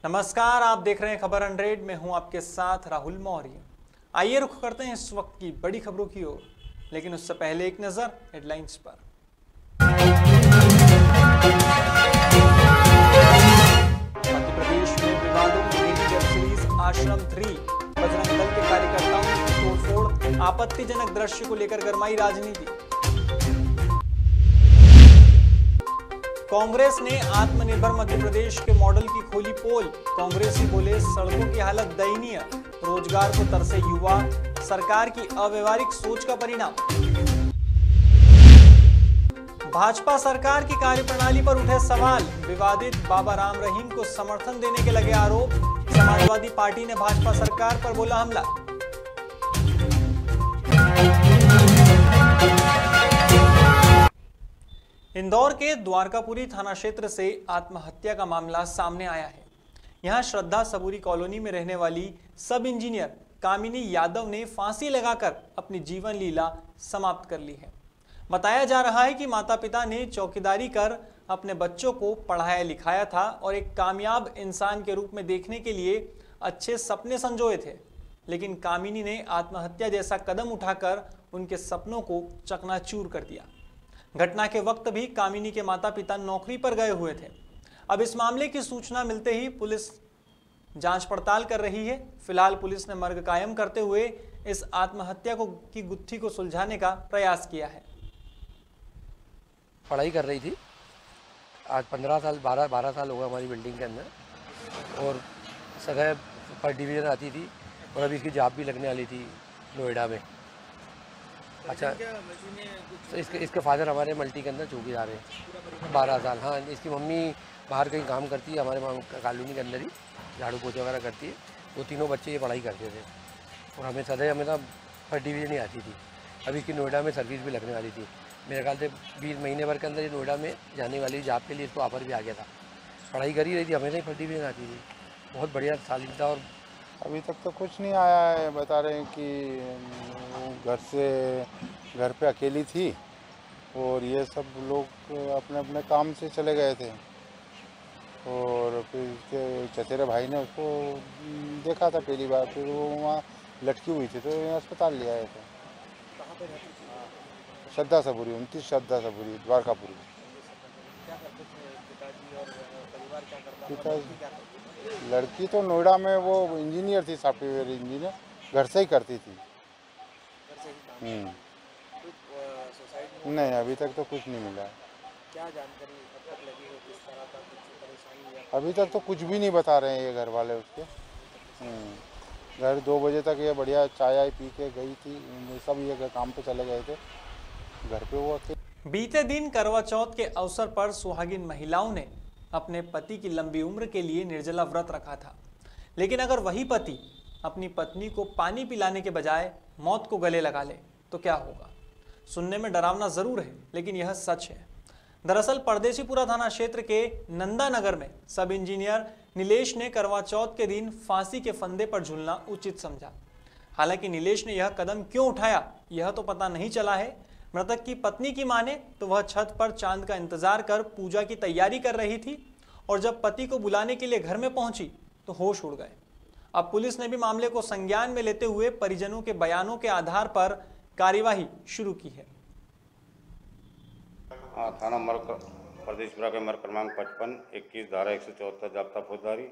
नमस्कार, आप देख रहे हैं खबर 100। में हूं आपके साथ राहुल मौर्य। आइए रुख करते हैं इस वक्त की बड़ी खबरों की ओर, लेकिन उससे पहले एक नजर हेडलाइंस पर। मध्य प्रदेश में विवादों में घिरी वेब सीरीज आश्रम 3, बजरंग दल के कार्यकर्ताओं की तोड़फोड़, आपत्तिजनक दृश्य को लेकर गरमाई राजनीति। कांग्रेस ने आत्मनिर्भर मध्य प्रदेश के मॉडल की खोली पोल। कांग्रेसी बोले सड़कों की हालत दयनीय, रोजगार को तरसे युवा, सरकार की अव्यवहारिक सोच का परिणाम। भाजपा सरकार की कार्यप्रणाली पर उठे सवाल, विवादित बाबा राम रहीम को समर्थन देने के लगे आरोप। समाजवादी पार्टी ने भाजपा सरकार पर बोला हमला। इंदौर के द्वारकापुरी थाना क्षेत्र से आत्महत्या का मामला सामने आया है। यहां श्रद्धा सबूरी कॉलोनी में रहने वाली सब इंजीनियर कामिनी यादव ने फांसी लगाकर अपनी जीवन लीला समाप्त कर ली है। बताया जा रहा है कि माता पिता ने चौकीदारी कर अपने बच्चों को पढ़ाया लिखाया था और एक कामयाब इंसान के रूप में देखने के लिए अच्छे सपने संजोए थे, लेकिन कामिनी ने आत्महत्या जैसा कदम उठाकर उनके सपनों को चकनाचूर कर दिया। घटना के वक्त भी कामिनी के माता पिता नौकरी पर गए हुए थे। अब इस मामले की सूचना मिलते ही पुलिस जांच पड़ताल कर रही है। फिलहाल पुलिस ने मर्ग कायम करते हुए इस आत्महत्या की गुत्थी को सुलझाने का प्रयास किया है। पढ़ाई कर रही थी, आज 15 साल 12 साल होगा हमारी बिल्डिंग के अंदर, और सदैव फर्स्ट डिवीज़न आती थी और अभी इसकी जॉब भी लगने वाली थी नोएडा में। अच्छा, तो इसके फादर हमारे मल्टी के अंदर चौकीदार हैं 12 साल। हाँ, इसकी मम्मी बाहर कहीं काम करती है, हमारे कॉलोनी के अंदर ही झाड़ू पोछा वगैरह करती है। वो तीनों बच्चे ये पढ़ाई करते थे और हमें सदैव हमेशा फर्स्ट डिवीज़न ही आती थी। अभी इसकी नोएडा में सर्विस भी लगने वाली थी। मेरे ख्याल से 20 महीने भर के अंदर ये नोएडा में जाने वाली जॉब के लिए इसको ऑफर भी आ गया था। पढ़ाई कर ही रही थी, हमेशा ही फर्स्ट डिवीज़न आती थी। बहुत बढ़िया तालीम था। और अभी तक तो कुछ नहीं आया है। बता रहे हैं कि घर पे अकेली थी और ये सब लोग अपने अपने काम से चले गए थे, और फिर इसके चचेरे भाई ने उसको देखा था पहली बार, फिर वो वहाँ लटकी हुई थी तो यहाँ अस्पताल ले आए थे। कहाँ पे रहती थी? श्रद्धा सबूरी, 29 श्रद्धा सबूरी, द्वारकापुरी। क्या करते थे पिताजी और परिवार क्या करता था? पिताजी क्या करती थी? लड़की तो नोएडा में वो इंजीनियर थी, सॉफ्टवेयर इंजीनियर, घर से ही करती थी। घर से ही काम? सोसाइटी में नहीं, अभी तक तो कुछ नहीं मिला। क्या जानकारी अब तक लगी हो, किस तरह का कुछ परेशानी हुआ? अभी तक तो कुछ भी नहीं बता रहे हैं ये घर वाले उसके। घर 2 बजे तक ये बढ़िया चाय पी के गई थी, सब ये काम पे चले गए थे, घर पे वो अकेले। बीते दिन करवा चौथ के अवसर पर सुहागिन महिलाओं ने अपने पति की लंबी उम्र के लिए निर्जला व्रत रखा था, लेकिन अगर वही पति अपनी पत्नी को पानी पिलाने के बजाय मौत को गले लगा ले तो क्या होगा? सुनने में डरावना जरूर है, लेकिन यह सच है। दरअसल परदेशीपुरा थाना क्षेत्र के नंदा नगर में सब इंजीनियर नीलेश ने करवा चौथ के दिन फांसी के फंदे पर झूलना उचित समझा। हालांकि नीलेश ने यह कदम क्यों उठाया यह तो पता नहीं चला है। मृतक की पत्नी की माने तो वह छत पर चांद का इंतजार कर पूजा की तैयारी कर रही थी और जब पति को बुलाने के लिए घर में पहुंची तो होश उड़ गए। अब पुलिस ने भी मामले को संज्ञान में लेते हुए परिजनों के बयानों के आधार पर कार्यवाही शुरू की है। थाना मर्ग परदेशीपुरा के मर्ग क्रमांक 55 21 धारा 174 जाब्ता फौजदारी।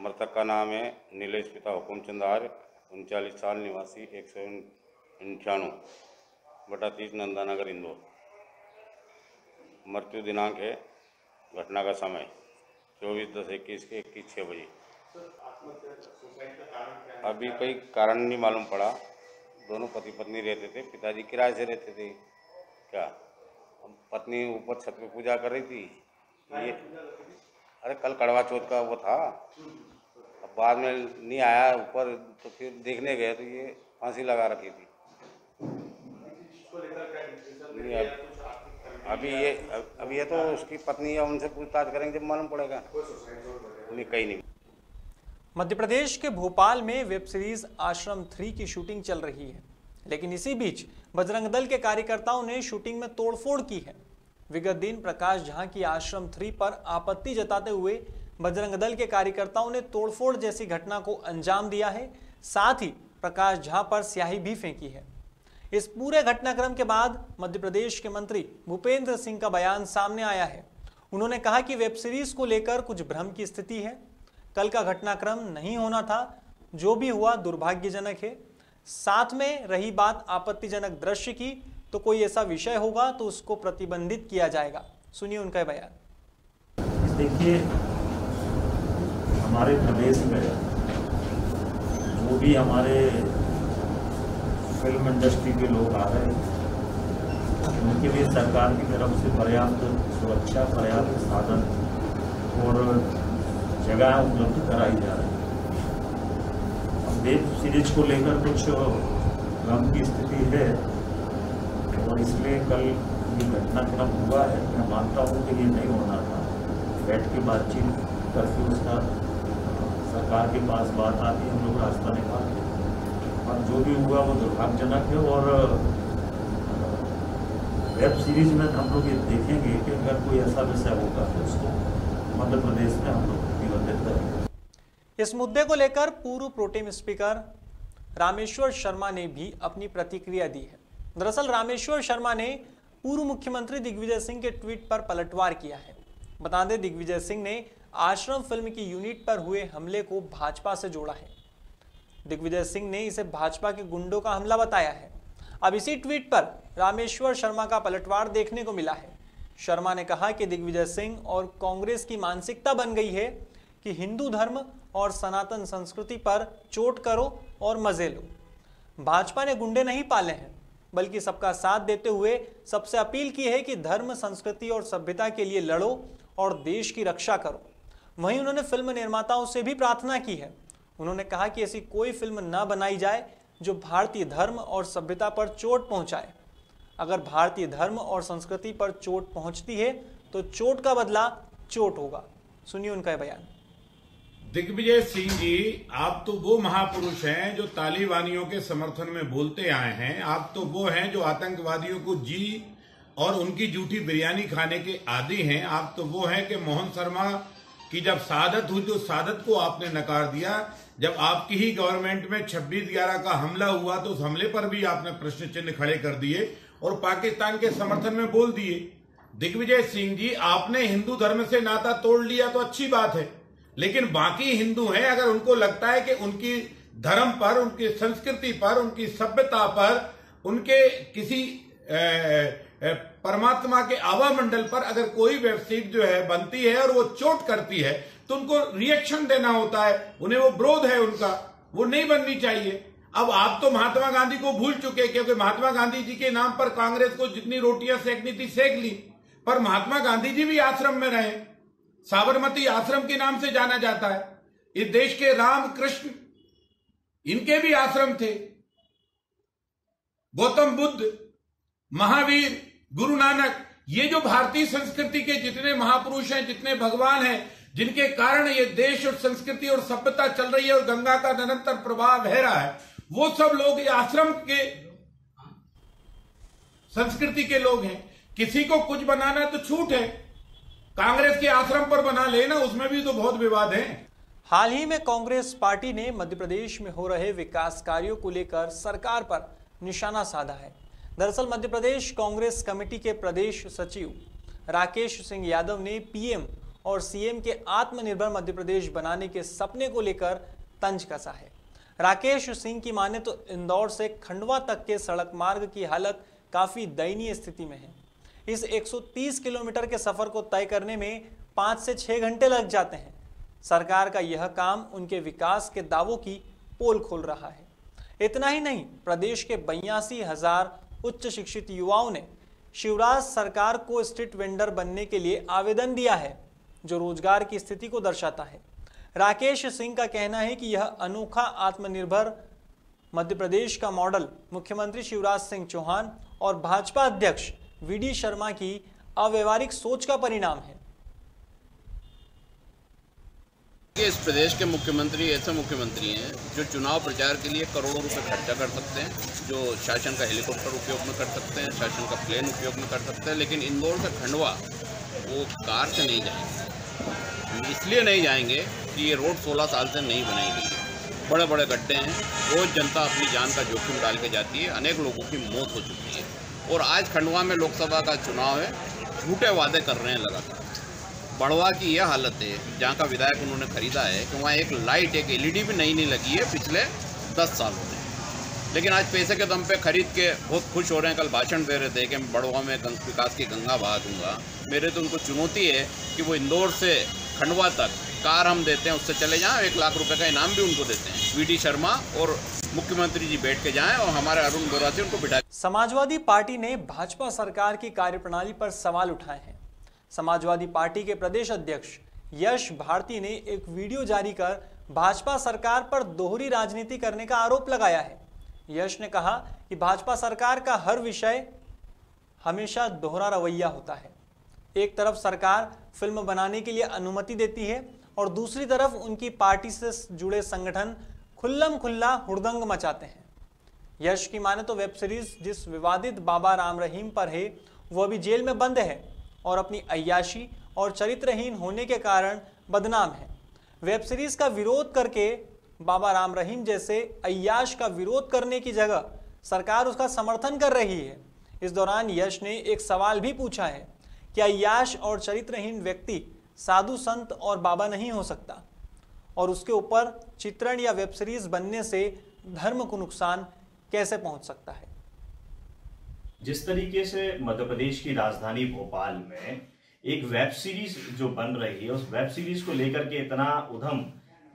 मृतक का नाम है नीलेश, पिता हुकुमचंद आर्य, 39 साल, निवासी 199/30 नंदानगर इंदौर। मृत्यु दिनांक है, घटना का समय 24/10/21 के 21:06 बजे। अभी कोई कारण नहीं मालूम पड़ा। दोनों पति पत्नी रहते थे, पिताजी किराए से रहते थे। क्या पत्नी ऊपर छत पे पूजा कर रही थी, ये अरे कल कड़वा चौथ का वो था। अब बाद में नहीं आया ऊपर तो फिर देखने गए तो ये फांसी लगा रखी थी। अभी ये तो उसकी पत्नी है, उनसे पूछताछ करेंगे जब मालूम पड़ेगा। नहीं, कहीं नहीं। मध्य प्रदेश के भोपाल में वेब सीरीज आश्रम 3 की शूटिंग चल रही है, लेकिन इसी बीच बजरंग दल के कार्यकर्ताओं ने शूटिंग में तोड़फोड़ की है। विगत दिन प्रकाश झा की आश्रम 3 पर आपत्ति जताते हुए बजरंग दल के कार्यकर्ताओं ने तोड़फोड़ जैसी घटना को अंजाम दिया है। साथ ही प्रकाश झा पर स्याही भी फेंकी है। इस पूरे घटनाक्रम के बाद मध्य प्रदेश के मंत्री भूपेंद्र सिंह का बयान सामने आया है। उन्होंने कहा कि वेब सीरीज को लेकर कुछ भ्रम की स्थिति है। कल का घटनाक्रम नहीं होना था, जो भी हुआ दुर्भाग्यजनक है। साथ में रही बात आपत्तिजनक दृश्य की, तो कोई ऐसा विषय होगा तो उसको प्रतिबंधित किया जाएगा। सुनिए उनका बयान। देखिए, हमारे प्रदेश में जो भी हमारे फिल्म इंडस्ट्री के लोग आ रहे हैं, उनके लिए सरकार की तरफ से पर्याप्त सुरक्षा, पर्याप्त साधन और जगह उपलब्ध कराई जा रही है। अब वेब सीरीज को लेकर कुछ भ्रम की स्थिति है और इसलिए कल ये घटनाक्रम हुआ है। मैं मानता हूँ कि ये नहीं होना था। बैठ के बातचीत करके उसका सरकार के पास बात आती, हम लोग रास्ता निकालते, और जो भी हुआ वो दुर्भाग्यजनक है। और वेब सीरीज में हम लोग ये देखेंगे कि अगर कोई ऐसा विषय होगा तो उसको मध्य प्रदेश में हम लोग प्रतिबंधित करेंगे। इस मुद्दे को लेकर पूर्व प्रोटेम स्पीकर रामेश्वर शर्मा ने भी अपनी प्रतिक्रिया दी है। दरअसल रामेश्वर शर्मा ने पूर्व मुख्यमंत्री दिग्विजय सिंह के ट्वीट पर पलटवार किया है। बता दें, दिग्विजय सिंह ने आश्रम फिल्म की यूनिट पर हुए हमले को भाजपा से जोड़ा है। दिग्विजय सिंह ने इसे भाजपा के गुंडों का हमला बताया है। अब इसी ट्वीट पर रामेश्वर शर्मा का पलटवार देखने को मिला है। शर्मा ने कहा कि दिग्विजय सिंह और कांग्रेस की मानसिकता बन गई है कि हिंदू धर्म और सनातन संस्कृति पर चोट करो और मजे लो। भाजपा ने गुंडे नहीं पाले हैं, बल्कि सबका साथ देते हुए सबसे अपील की है कि धर्म, संस्कृति और सभ्यता के लिए लड़ो और देश की रक्षा करो। वहीं उन्होंने फिल्म निर्माताओं से भी प्रार्थना की है। उन्होंने कहा कि ऐसी कोई फिल्म न बनाई जाए जो भारतीय धर्म और सभ्यता पर चोट पहुंचाए। अगर भारतीय धर्म और संस्कृति पर चोट पहुंचती है तो चोट का बदला चोट होगा। सुनिए उनका बयान। दिग्विजय सिंह जी, आप तो वो महापुरुष हैं जो तालिबानियों के समर्थन में बोलते आए हैं। आप तो वो हैं जो आतंकवादियों को जी और उनकी झूठी बिरयानी खाने के आदी हैं। आप तो वो हैं कि मोहन शर्मा की जब शहादत हुई तो शहादत को आपने नकार दिया। जब आपकी ही गवर्नमेंट में 26/11 का हमला हुआ तो उस हमले पर भी आपने प्रश्न चिन्ह खड़े कर दिए और पाकिस्तान के समर्थन में बोल दिए। दिग्विजय सिंह जी, आपने हिंदू धर्म से नाता तोड़ लिया तो अच्छी बात है, लेकिन बाकी हिंदू हैं, अगर उनको लगता है कि उनकी धर्म पर, उनकी संस्कृति पर, उनकी सभ्यता पर, उनके किसी परमात्मा के आवा मंडल पर अगर कोई वेबसाइट जो है बनती है और वो चोट करती है तो उनको रिएक्शन देना होता है। उन्हें वो विरोध है उनका, वो नहीं बननी चाहिए। अब आप तो महात्मा गांधी को भूल चुके, क्योंकि महात्मा गांधी जी के नाम पर कांग्रेस को जितनी रोटियां सेकनी थी सेक ली, पर महात्मा गांधी जी भी आश्रम में रहे। साबरमती आश्रम के नाम से जाना जाता है। इस देश के राम कृष्ण, इनके भी आश्रम थे। गौतम बुद्ध, महावीर, गुरु नानक, ये जो भारतीय संस्कृति के जितने महापुरुष हैं, जितने भगवान हैं, जिनके कारण ये देश और संस्कृति और सभ्यता चल रही है और गंगा का निरंतर प्रवाह बह रहा है, वो सब लोग ये आश्रम के संस्कृति के लोग हैं। किसी को कुछ बनाना तो छूट है, कांग्रेस के आश्रम पर बना लेना, उसमें भी तो बहुत विवाद है। हाल ही में कांग्रेस पार्टी ने मध्य प्रदेश में हो रहे विकास कार्यों को लेकर सरकार पर निशाना साधा है। दरअसल मध्य प्रदेश कांग्रेस कमेटी के प्रदेश सचिव राकेश सिंह यादव ने पीएम और सीएम के आत्मनिर्भर मध्य प्रदेश बनाने के सपने को लेकर तंज कसा है। राकेश सिंह की माने तो इंदौर से खंडवा तक के सड़क मार्ग की हालत काफी दयनीय स्थिति में है। इस 130 किलोमीटर के सफर को तय करने में 5 से 6 घंटे लग जाते हैं। सरकार का यह काम उनके विकास के दावों की पोल खोल रहा है। इतना ही नहीं, प्रदेश के 82,000 उच्च शिक्षित युवाओं ने शिवराज सरकार को स्ट्रीट वेंडर बनने के लिए आवेदन दिया है, जो रोजगार की स्थिति को दर्शाता है। राकेश सिंह का कहना है कि यह अनोखा आत्मनिर्भर मध्य प्रदेश का मॉडल मुख्यमंत्री शिवराज सिंह चौहान और भाजपा अध्यक्ष वीडी शर्मा की अव्यवहारिक सोच का परिणाम है। इस प्रदेश के मुख्यमंत्री ऐसे मुख्यमंत्री हैं जो चुनाव प्रचार के लिए करोड़ों रुपए खर्चा कर सकते हैं, जो शासन का हेलीकॉप्टर उपयोग में कर सकते हैं, शासन का प्लेन उपयोग में कर सकते हैं, लेकिन इंदौर से खंडवा वो कार से नहीं जाएंगे। हम इसलिए नहीं जाएंगे कि ये रोड 16 साल से नहीं बनाई गई है। बड़े बड़े गड्ढे हैं, रोज़ जनता अपनी जान का जोखिम डाल के जाती है, अनेक लोगों की मौत हो चुकी है। और आज खंडवा में लोकसभा का चुनाव है, झूठे वादे कर रहे हैं लगातार। बड़वा की यह हालत है, जहाँ का विधायक उन्होंने खरीदा है कि वहाँ एक लाइट, एक LED भी नई नहीं लगी है पिछले 10 सालों में। लेकिन आज पैसे के दम पे खरीद के बहुत खुश हो रहे हैं। कल भाषण दे रहे थे कि मैं बड़वा में विकास की गंगा बहा दूंगा। मेरे तो उनको चुनौती है कि वो इंदौर से खंडवा तक कार हम देते हैं, उससे चले जाएं, 1 लाख रुपए का इनाम भी उनको देते हैं। VD शर्मा और मुख्यमंत्री जी बैठ के जाएं और हमारे अरुण गोरा से उनको बिठा। समाजवादी पार्टी ने भाजपा सरकार की कार्यप्रणाली पर सवाल उठाए हैं। समाजवादी पार्टी के प्रदेश अध्यक्ष यश भारती ने एक वीडियो जारी कर भाजपा सरकार पर दोहरी राजनीति करने का आरोप लगाया है। यश ने कहा कि भाजपा सरकार का हर विषय हमेशा दोहरा रवैया होता है। एक तरफ सरकार फिल्म बनाने के लिए अनुमति देती है और दूसरी तरफ उनकी पार्टी से जुड़े संगठन खुल्लम खुल्ला हुड़दंग मचाते हैं। यश की माने तो वेब सीरीज जिस विवादित बाबा राम रहीम पर है वह अभी जेल में बंद है और अपनी अय्याशी और चरित्रहीन होने के कारण बदनाम है। वेब सीरीज का विरोध करके बाबा राम रहीम जैसे अय्याश का विरोध करने की जगह सरकार उसका समर्थन कर रही है। इस दौरान यश ने एक सवाल भी पूछा है कि अय्याश और चरित्रहीन व्यक्ति साधु संत और बाबा नहीं हो सकता और उसके ऊपर चित्रण या वेब सीरीज बनने से धर्म को नुकसान कैसे पहुंच सकता है। जिस तरीके से मध्य प्रदेश की राजधानी भोपाल में एक वेब सीरीज जो बन रही है, उस वेब सीरीज को लेकर के इतना उधम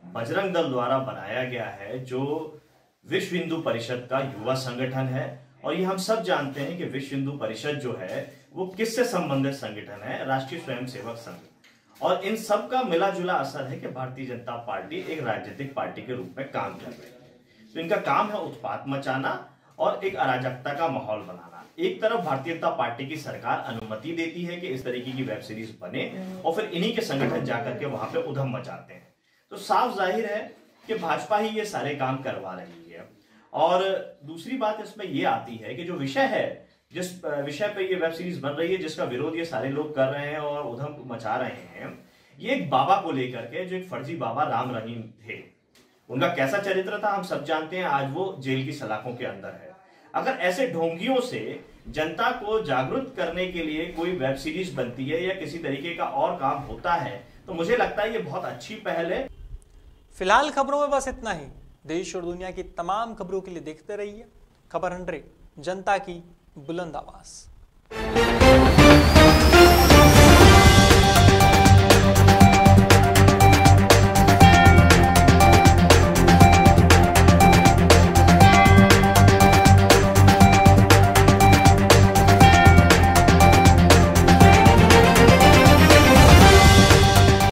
बजरंग दल द्वारा बनाया गया है, जो विश्व हिंदू परिषद का युवा संगठन है। और ये हम सब जानते हैं कि विश्व हिंदू परिषद जो है वो किससे संबंधित संगठन है, राष्ट्रीय स्वयंसेवक संघ। और इन सब का मिला जुला असर है कि भारतीय जनता पार्टी एक राजनीतिक पार्टी के रूप में काम कर रही है। तो इनका काम है उत्पात मचाना और एक अराजकता का माहौल बनाना। एक तरफ भारतीय जनता पार्टी की सरकार अनुमति देती है कि इस तरीके की वेब सीरीज बने और फिर इन्हीं के संगठन जाकर के वहां पे उधम मचाते हैं। तो साफ जाहिर है कि भाजपा ही ये सारे काम करवा रही है। और दूसरी बात इसमें ये आती है कि जो विषय है, जिस विषय पे ये वेब सीरीज बन रही है, जिसका विरोध ये सारे लोग कर रहे हैं और उधम मचा रहे हैं, ये एक बाबा को लेकर के, जो एक फर्जी बाबा राम रहीम थे। उनका कैसा चरित्र था हम सब जानते हैं। आज वो जेल की सलाखों के अंदर है। अगर ऐसे ढोंगियों से जनता को जागरूक करने के लिए कोई वेब सीरीज बनती है या किसी तरीके का और काम होता है, तो मुझे लगता है ये बहुत अच्छी पहल है। फिलहाल खबरों में बस इतना ही। देश और दुनिया की तमाम खबरों के लिए देखते रहिए खबर 100, जनता की बुलंद आवाज।